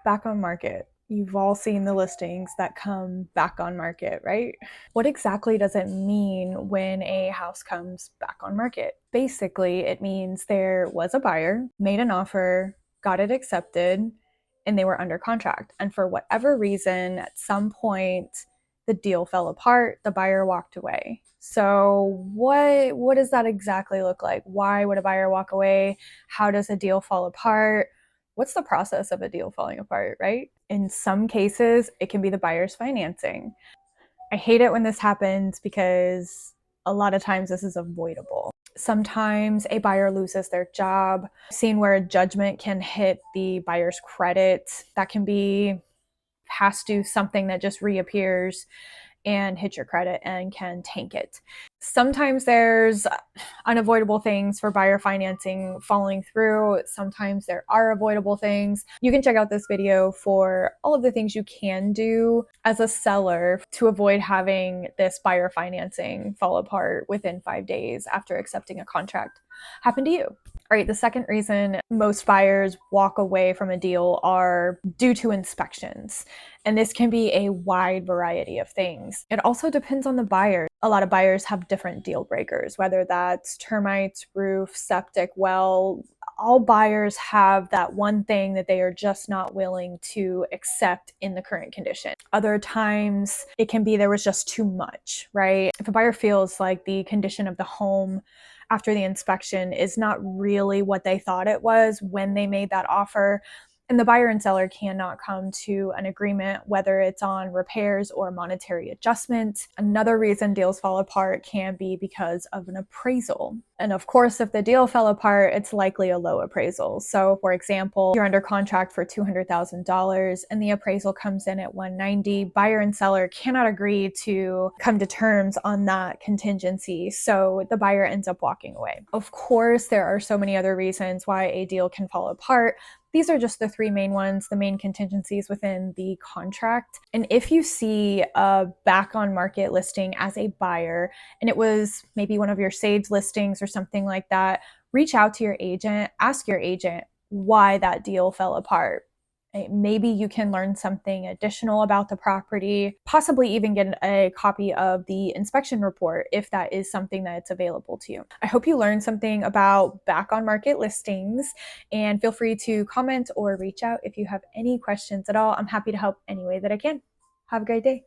back on market. You've all seen the listings that come back on market, right? What exactly does it mean when a house comes back on market? Basically, it means there was a buyer, made an offer, got it accepted, and they were under contract. And for whatever reason, at some point, the deal fell apart, the buyer walked away. So what does that exactly look like? Why would a buyer walk away? How does a deal fall apart? What's the process of a deal falling apart, right? In some cases, it can be the buyer's financing. I hate it when this happens because a lot of times this is avoidable. Sometimes a buyer loses their job. I've seen where a judgment can hit the buyer's credit. That can be past due, something that just reappears and hit your credit and can tank it. Sometimes there's unavoidable things for buyer financing falling through. Sometimes there are avoidable things. You can check out this video for all of the things you can do as a seller to avoid having this buyer financing fall apart within 5 days after accepting a contract happen to you. All right, the second reason most buyers walk away from a deal are due to inspections. And this can be a wide variety of things. It also depends on the buyer. A lot of buyers have different deal breakers, whether that's termites, roof, septic, well. All buyers have that one thing that they are just not willing to accept in the current condition. Other times it can be there was just too much, right? If a buyer feels like the condition of the home after the inspection is not really what they thought it was when they made that offer, and the buyer and seller cannot come to an agreement, whether it's on repairs or monetary adjustment. Another reason deals fall apart can be because of an appraisal. And of course, if the deal fell apart, it's likely a low appraisal. So for example, you're under contract for $200,000 and the appraisal comes in at $190,000. Buyer and seller cannot agree to come to terms on that contingency. So the buyer ends up walking away. Of course, there are so many other reasons why a deal can fall apart. These are just the three main ones, the main contingencies within the contract. And if you see a back on market listing as a buyer, and it was maybe one of your saved listings or something like that, reach out to your agent, ask your agent why that deal fell apart. Maybe you can learn something additional about the property, possibly even get a copy of the inspection report if that is something that's available to you. I hope you learned something about back on market listings, and feel free to comment or reach out if you have any questions at all. I'm happy to help any way that I can. Have a great day.